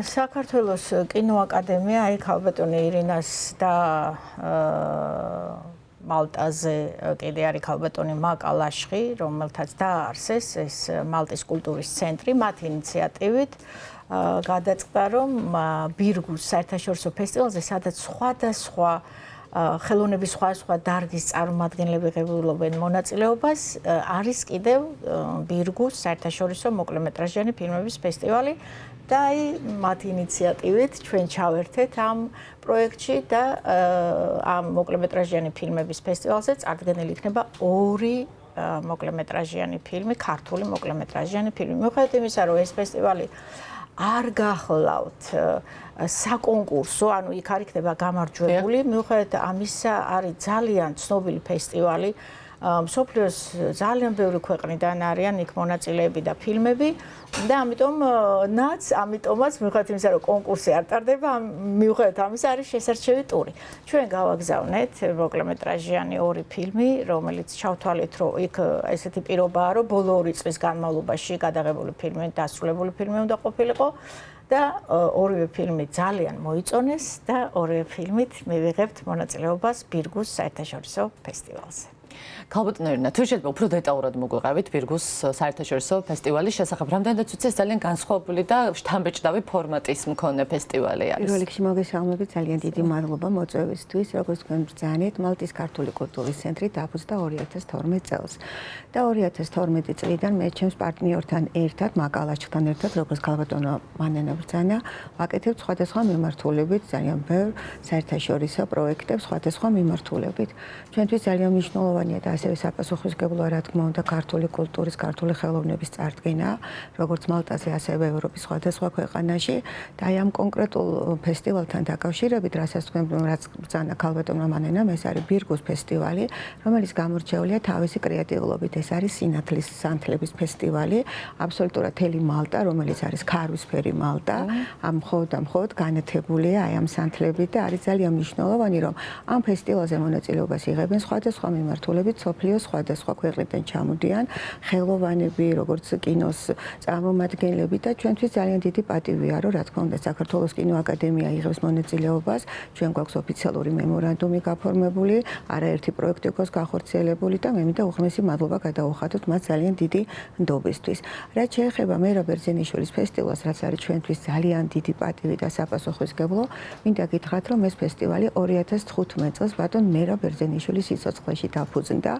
საქართველოს კინოაკადემია აი ქალბატონი ირინას და მალტაზე კიდე არის ქალბატონი მაკა ლაშხი, რომელთაც დააარსეს ეს მალტის კულტურის ცენტრი, მათ ინიციატივით გადაწყდა, რომ ბირგუს საერთაშორისო ფესტივალზე, სადაც სხვადასხვა ხელოვნების სხვადასხვა დარგის წარმომადგენლები ღებულობენ მონაწილეობას, არის კიდევ ბირგუს საერთაშორისო მოკლემეტრაჟიანი ფილმების ფესტივალი და აი მათ ინიციატივით ჩვენ ჩავერთეთ ამ პროექტში და ამ მოკლემეტრაჟიანი ფილმების ფესტივალზე წარდგენილი იქნება 2 მოკლემეტრაჟიანი ფილმი, ქართული მოკლემეტრაჟიანი ფილმი. მიუხედავად იმისა, რომ ეს ფესტივალი არ გახლავთ საკონკურსო, ანუ იქ არ იქნება გამარჯვებული, მიუხედავად ამისა არის ძალიან ცნობილი ფესტივალი. მსოფლიოს ძალიან ბევრი ქვეყნიდან არიან იქ მონაწილეები და ფილმები და ამიტომაც მიუხედავად იმისა, რომ კონკურსი არ ტარდება, მიუხედავად ამისა არის შესარჩევი ტური. ჩვენ გავაგზავნეთ მოკლემეტრაჟიანი 2 ფილმი, რომელიც ჩავთვალეთ, რომ იქ ესეთი პირობაა, რომ ბოლო 2 წლის განმავლობაში გადაღებული ფილმი, დასრულებული ფილმი უნდა ყოფილიყო და 2 ფილმი ძალიან მოიწონეს და 2 ფილმით მივიღებთ მონაწილეობას ბირგუს საერთაშორისო ფესტივალზე. ქალბატონ ირინა, თუ შეიძლება უფრო დეტალურად მოგვეყევით ბირგუს საერთაშორისო ფესტივალის შესახებ, რამდენადაც ვიცი, ეს ძალიან განსხვავებული და შთამბეჭდავი ფორმატის მქონე ფესტივალი არის. პირველ რიგში მოგესალმებით, ძალიან დიდი მადლობა მოწვევისთვის, როგორც თქვენ ბრძანეთ, მალტის ქართული კულტურის ცენტრი დააფუძნა 2012 წელს. და 2012 წლიდან მე ჩემს პარტნიორთან ერთად, მაკა ლაშხთან ერთად, როგორც ქალბატონო მანენა ბრძანა, ვაკეთებ სხვადასხვა მიმართულებით, ძალიან ბევრ საერთაშორისო პროექტებს სხვადასხვა მიმართულებით. ჩვენთვის ძალიან მნიშვნელოვანია და ასევე საპასუხისმგებლოა, რა თქმა უნდა, ქართული კულტურის, ქართული ხელოვნების წარდგენა, როგორც მალტაზე, ასევე ევროპის სხვადასხვა ქვეყანაში და აი ამ კონკრეტულ ფესტივალთან დაკავშირებით, რასაც ბრძანა ქალბატონმა მანენამ, ეს არის ბირგუს ფესტივალი, რომელიც გამორჩეულია თავისი კრეატიულობით. ეს არის სინათლის სანთლების ფესტივალი, აბსოლუტურად მთელი მალტა, რომელიც არის ქარვისფერი მალტა, მხოლოდ განათებულია აი ამ სანთლებით და არის ძალიან მნიშვნელოვანი, რომ ამ ფესტივალზე მონაწილეობას იღებენ სხვადასხვა მიმართულებით სოფლიოს სხვადასხვა ქვეყნიდან ჩამოდიან ხელოვანები, როგორც კინოს წარმომადგენლები და ჩვენთვის ძალიან დიდი პატივია, რომ რა თქმა უნდა საქართველოს კინოაკადემია იღებს მონაწილეობას, ჩვენ გვაქვს ოფიციალური მემორანდუმი გაფორმებული, არაერთი პროექტი გვაქვს გახორციელებული და მე მინდა უღრმესი მადლობა გადაუხადოთ მათ ძალიან დიდი ნდობისთვის. რაც შეეხება მერაბ ბერძენიშვილის ფესტივალს, რაც არის ჩვენთვის ძალიან დიდი პატივი და საპასუხისმგებლო, მინდა გითხრათ, რომ ეს ფესტივალი 2015 წელს ბატონ მერაბ ბერძენიშვილის სიცოცხლეში დაფუძნდა.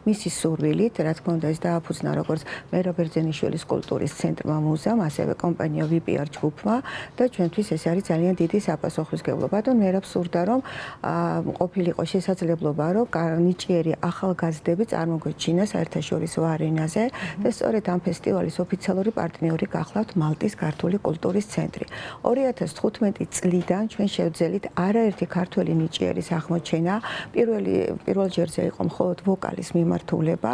მისი სურვილით, რა თქმა უნდა, ეს დააფუძნა როგორც მერაბ ბერძენიშვილის კულტურის ცენტრმა მუზამ, ასევე კომპანია VPR ჯგუფმა და ჩვენთვის ეს არის ძალიან დიდი საპასუხისმგებლო. ბატონ მერაბ სურდა, რომ ყოფილიყო შესაძლებლობა, რომ ნიჭიერი ახალგაზრდები წარმოგვეჩინა საერთაშორისო არენაზე და სწორედ ამ ფესტივალის ოფიციალური პარტნიორი გახლავთ მალტის ქართული კულტურის ცენტრი. 2015 წლიდან ჩვენ შევძელით არაერთი ქართველი ნიჭიერის აღმოჩენა. პირველ ჯერზე იყო მხოლოდ ვოკალის მიმართულება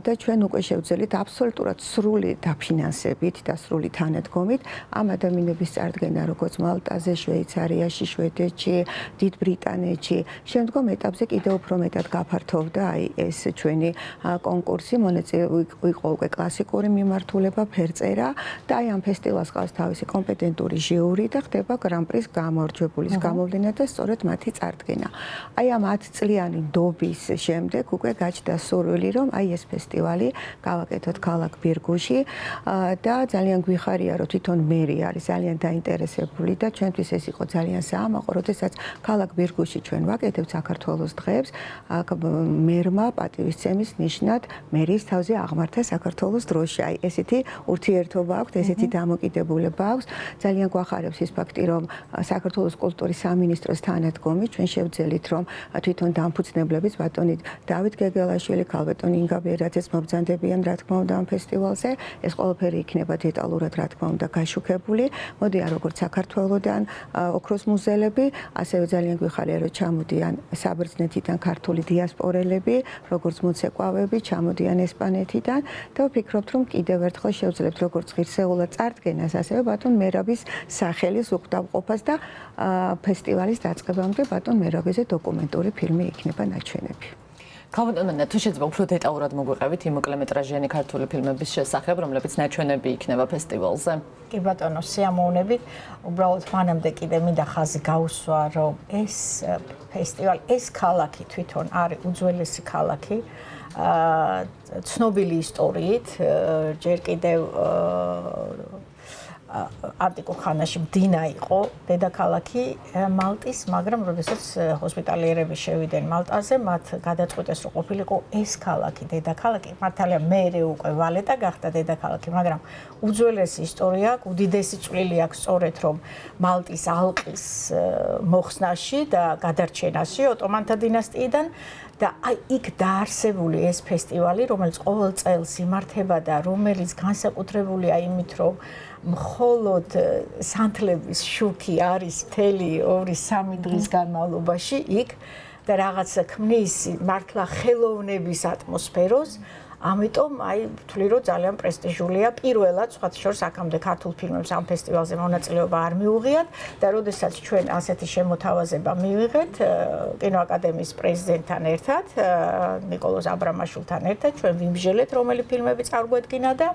და ჩვენ უკვე შევძელით აბსოლუტურად სრული დაფინანსებით და სრული თანადგომით ამ ადამიანების წარდგენა, როგორც მალტაზე, შვეიცარიაში, შვედეთში, დიდ ბრიტანეთში. შემდგომ ეტაპზე კიდევ უფრო მეტად გაფართოვდა აი ეს ჩვენი კონკურსი, იყო უკვე კლასიკური მიმართულება, ფერწერა და აი ამ ფესტივალს ყავს თავისი კომპეტენტური ჟიური და ხდება გრან-პრის გამარჯვებულის გამოვლენა და სწორედ მათი წარდგენა. აი ამ 10 წლიანი ნდობის შემდეგ უკვე გაჩნდა სურვილი, რომ აი ეს ფესტივალი გავაკეთოთ ქალაქ ბირგუში და ძალიან გვიხარია, რომ თვითონ მერი არის ძალიან დაინტერესებული და ჩვენთვის ეს იყო ძალიან საამაყო, როდესაც ქალაქ ბირგუში ჩვენ ვაკეთებთ საქართველოს დღეებს, აქ მერმა პატივისცემის ნიშნად მერის თავზე აღმართა საქართველოს დროში. აი ესეთი ურთიერთობა აქვს, ესეთი დამოკიდებულება აქვს. ძალიან გვახარებს ის ფაქტი, რომ საქართველოს კულტურის სამინისტროს თანადგომი ჩვენ შევძელით, რომ თვითონ დამფუძნებლების ბატონი დავით გეგელაშვილი, ქალბატონი ინგა ბერაძეც მობრძანდებიან, რა თქმა უნდა, ამ ფესტივალზე. ეს ყველაფერი იქნება დეტალურად, რა თქმა უნდა, გაშუქებული. მოდიან როგორც საქართველოდან ოქროს მუზელები, ასევე ძალიან გვიხარია, რომ ჩამოდიან საბერძნეთიდან ქართული დიასპორელები, როგორც მოცეკვავები, ჩამოდიან ესპანეთიდან და ვფიქრობთ, რომ კიდევ ერთხელ შევძლებთ როგორც ღირსეულად წარდგენას, ასევე ბატონ მერაბის სახელის უყდავყოფას და ფესტივალის დაწყებამდე ბატონ მერაბეზე დოკუმენტური ფილმი იქნება ნაჩვენები. ქალბატონო, თუ შეიძლება უფრო დეტალურად მოგვიყევით იმ მოკლემეტრაჟიანი ქართული ფილმების შესახებ, რომლებიც ნაჩვენები იქნება ფესტივალზე. კი ბატონო, სიამოვნებით. უბრალოდ მანამდე კიდე მინდა ხაზი გაუსვა, რომ ეს ფესტივალი, ეს ქალაქი თვითონ არის უძველესი ქალაქი. ცნობილი ისტორიით, ჯერ კიდევ ანტიკურ ხანაში მდინა იყო დედაქალაქი მალტის, მაგრამ როდესაც ჰოსპიტალიერები შევიდნენ მალტაზე, მათ გადაწყვიტეს, რომ ყოფილიყო ეს ქალაქი დედაქალაქი. მართალია მერე უკვე ვალეტა გახდა დედაქალაქი, მაგრამ უძველესი ისტორია აქვს, უდიდესი წვლილი აქვს სწორედ რომ მალტის ალყის მოხსნაში და გადარჩენაში ოტომანთა დინასტიიდან და აი იქ დაარსებული ეს ფესტივალი, რომელიც ყოველ წელს იმართება და რომელიც განსაკუთრებულია იმით, რომ მხოლოდ სანთლების შუქი არის მთელი 2-3 დღის განმავლობაში იქ და რაღაცა ქმნის მართლა ხელოვნების ატმოსფეროს. ამიტომ აი ვთვლი რომ ძალიან პრესტიჟულია პირველად სხვათა შორის აქამდე ქართულ ფილმებს ამ ფესტივალზე მონაწილეობა არ მიუღიათ და როდესაც ჩვენ ასეთი შემოთავაზება მივიღეთ კინოაკადემიის პრეზიდენტთან ერთად ნიკოლოზ აბრამაშვილთან ერთად ჩვენ ვიმსჯელეთ რომელი ფილმები წარგვედგინა და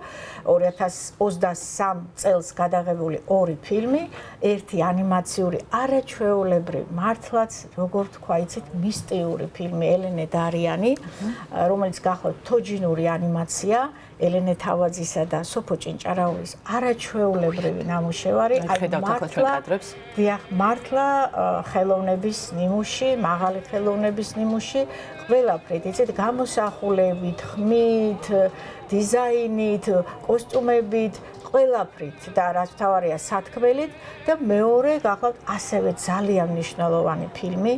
2023 წელს გადაღებული 2 ფილმი ერთი ანიმაციური არაჩვეულებრივი მართლაც როგორ თქვა იცით მისტიური ფილმი ელენე დარიანი რომელიც გახლავთ თოჯინური ანიმაცია ელენე თავაძისა და სოფო ჭინჭარაურის არაჩვეულებრივი ნამუშევარი მართლა ხელოვნების ნიმუში, მაღალი ხელოვნების ნიმუში ყველაფრით იცით გამოსახულებით, ხმით, დიზაინით, კოსტუმებით ყველაფრით და რაც თავარია სათქმელით და მეორე გახლავთ ასევე ძალიან მნიშვნელოვანი ფილმი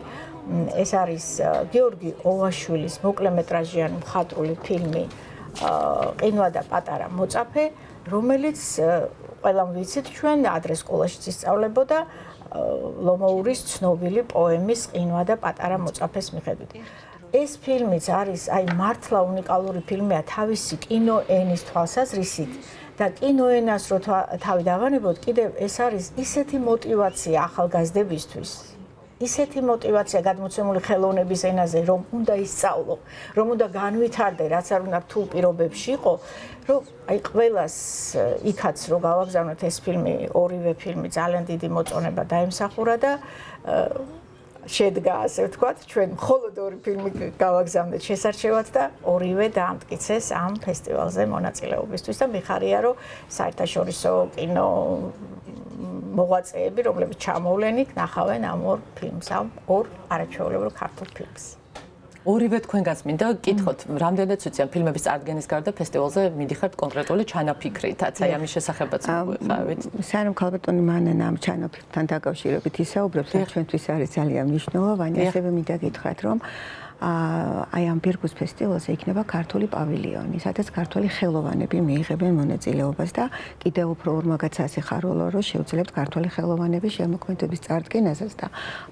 ეს არის გიორგი ოვაშვილის მოკლემეტრაჟიანი მხატვრული ფილმი ყინვა და პატარა მოწაფე, რომელიც ყველამ ვიცით ჩვენ ადრე სკოლაში ისწავლებოდა ლომოურის ცნობილი პოემის ყინვა და პატარა მოწაფეს მიხედვით. ეს ფილმიც არის აი მართლა უნიკალური ფილმია თავისი კინოენის თვალსაზრისით და კინოენას რო თავი დავანებოთ, კიდევ ეს არის ისეთი мотиваცია ახალგაზრდებისთვის. ისეთი мотиваცია გადმოცემული ხელოვნების ენაზე, რომ უნდა ისწავლო, რომ უნდა განვითარდე, რაც არ უნდა რთულ პირობებში იყო, რომ აი ყველას იქაც რო გავაგზავნოთ ეს ფილმი, ორივე ფილმი ძალიან დიდი მოწონება დაემსახურა და შედგა, ასე ვთქვათ, ჩვენ მხოლოდ 2 ფილმი გავაგზავნეთ შესარჩევად და ორივე დაამტკიცეს ამ ფესტივალზე მონაწილეობისთვის და მიხარია, რომ საერთაშორისო კინო მოღვაწეები, რომლებიც ჩამოვლენ იქ, ნახავენ ამ 2 ფილმს, ამ 2 არაჩვეულებრივ ქართულ ფილმს. ორივე თქვენგანს მინდა გითხოთ, რამდენად ვიცი ამ ფილმების წარდგენის გარდა ფესტივალზე მიდიხართ კონკრეტული ჩანაფიქრითაც, აი ამის შესახებაც მოგვიყავით. სანამ ქალბატონი მანანა ამ ჩანაფიქრთან დაკავშირებით ისაუბრებს, ჩვენთვის არის ძალიან მნიშვნელოვანი, ასევე მინდა გითხრათ, რომ აი ამ ბირგუს ფესტივალზე იქნება ქართული პავილიონი, სადაც ქართული ხელოვანები მიიღებენ მონაწილეობას და კიდევ უფრო ორმაგაც ასიხარულო, რომ შევძლებთ ქართული ხელოვანების შემოქმედების წარდგენასაც და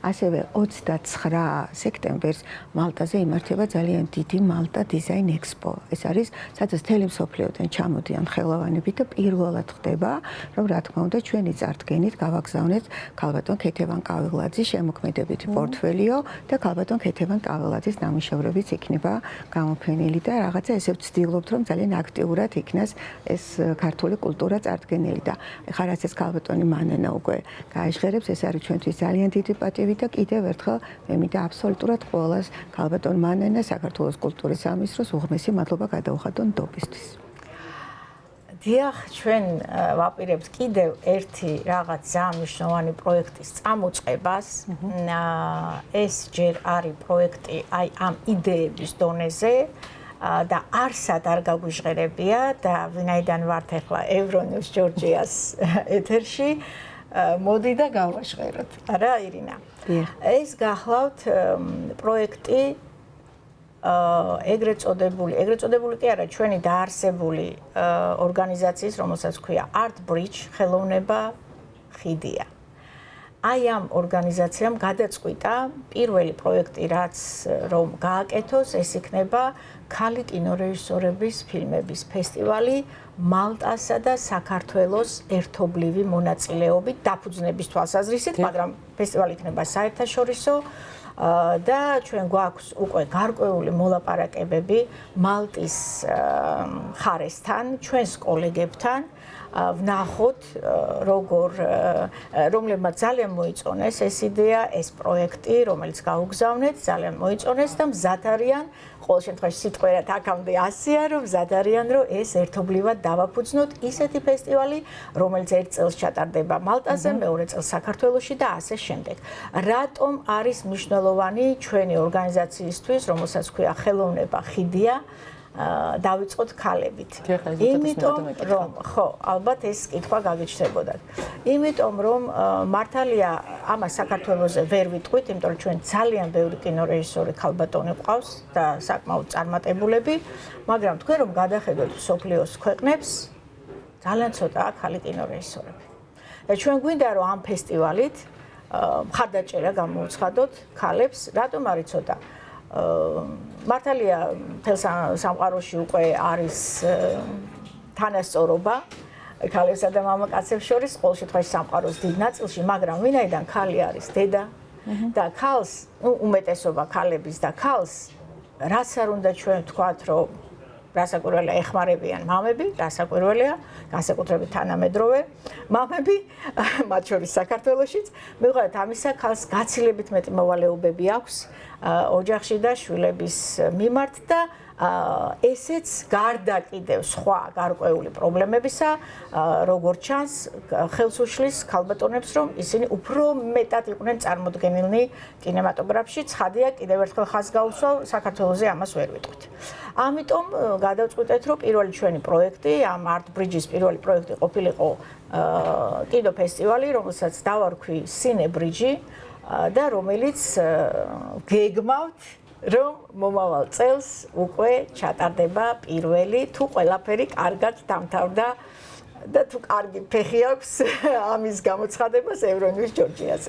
ასევე 29 სექტემბერს მალტაზე იმართება ძალიან დიდი მალტა დიზაინ ექსპო. ეს არის, სადაც მთელი მსოფლიოდან ჩამოდიან ხელოვანები და პირველად ხდება, რომ რა თქმა უნდა ჩვენი წარდგენით გავაგზავნეთ ქალბატონ ქეთევან კაველაძის შემოქმედებითი პორტფელიო და ქალბატონ ქეთევან კაველაძის ნამუშევრებიც იქნება გამოფენილი და რაღაცა ესე ვცდილობთ, რომ ძალიან აქტიურად იქნას ეს ქართული კულტურა წარდგენილი და ეხლა რაც ეს ქალბატონი მანანა უკვე გაიჟღერებს, ეს არის ჩვენთვის ძალიან დიდი პატივი და კიდევ ერთხელ მე მინდა აბსოლუტურად ყველას ქალბატონ მანანა საქართველოს კულტურის სამინისტროს უღმესი მადლობა გადაუხადონ ნდობისთვის. დიახ, ჩვენ ვაპირებთ კიდევ ერთი რაღაც ძალიან მნიშვნელოვანი პროექტის წამოწყებას. ეს ჯერ არის პროექტი აი ამ იდეების დონეზე და არსად არ გაგვიჟღერებია და ვინაიდან ვართ ახლა ევრონიუს ჯორჯიას ეთერში, მოდი და გავაჟღეროთ. არა, ირინა? ეს გახლავთ პროექტი ეგრეთ წოდებული კი არა, ჩვენი დაარსებული ორგანიზაციის, რომელსაც ქვია Art Bridge, ხელოვნება ხიდია. აი ამ ორგანიზაციამ გადაწყვიტა პირველი პროექტი, რაც რომ გააკეთოს, ეს იქნება ქალი კინორეჟისორების ფილმების ფესტივალი მალტასა და საქართველოს ერთობლივი მონაწილეობით, დაფუძნების თვალსაზრისით, მაგრამ ფესტივალი იქნება საერთაშორისო. და ჩვენ გვაქვს უკვე გარკვეული მოლაპარაკებები მალტის მხარესთან, ჩვენს კოლეგებთან ვნახოთ რომლებმაც ძალიან მოიწონეს ეს იდეა, ეს პროექტი, რომელიც გაუგზავნეთ, ძალიან მოიწონეს და მზად არიან, ყოველ შემთხვევაში სიტყვერად აქამდე 100-ია, რომ მზად არიან, რომ ეს ერთობლივად დავაფუძნოთ ისეთი ფესტივალი, რომელიც ერთ წელს ჩატარდება მალტაზე, მეორე წელს საქართველოში და ასე შემდეგ. რატომ არის მნიშვნელოვანი ჩვენი ორგანიზაციისთვის, რომელსაც ქვია ხელოვნება ხიდია, დავიწყოთ ქალებით. იმიტომ რომ ხო, ალბათ ეს კითხვა გაგიჩნდებოდათ. იმიტომ რომ მართალია ამას საქართველოზე ვერ ვიტყვით, იმიტომ რომ ჩვენ ძალიან ბევრი კინორეჟისორი ქალბატონი გვყავს და საკმაოდ წარმატებულები, მაგრამ თქვენ რომ გადახედოთ მსოფლიოს ქვეყნებს, ძალიან ცოტაა ქალი კინორეჟისორები. და ჩვენ გვინდა რომ ამ ფესტივალით მხარდაჭერა გამოუცხადოთ ქალებს, რატომ არის ცოტა? მართალია მთელ სამყაროში უკვე არის თანასწორობა ქალებსა და მამაკაცებს შორის, ყოველ შემთხვევაში სამყაროს დიდ ნაწილში, მაგრამ ვინაიდან ქალი არის დედა და ქალს, უმეტესობა ქალების და ქალს, რაც არ უნდა ჩვენ ვთქვათ, რომ რასაკვირველია ეხმარებიან მამები, რასაკვირველია, განსაკუთრებით თანამედროვე მამები, მათ შორის საქართველოშიც, მიუხედავად ამისა, ქალს გაცილებით მეტი მოვალეობები აქვს ოჯახში და შვილების მიმართ და ესეც გარდა კიდევ სხვა გარკვეული პრობლემებისა, როგორც ჩანს, ხელს უშლის ქალბატონებს, რომ ისინი უფრო მეტად იყვნენ წარმოდგენილნი კინემატოგრაფში. ცხადია, კიდევ ერთხელ ხაზს გაუსვა, საქართველოზე ამას ვერ ვიტყვით. ამიტომ გადავწყვიტეთ, რომ პირველი ჩვენი პროექტი, ამ Art Bridge-ის პირველი პროექტი ყოფილიყო კინოფესტივალი, რომელსაც დავარქვი Cine Bridge და რომელიც გეგმავთ რომ მომავალ წელს უკვე ჩატარდება პირველი, თუ ყველაფერი კარგად დამთავრდა და თუ კარგი ფეხი აქვს ამის გამოცხადებას ევრონიუს ჯორჯიაზე.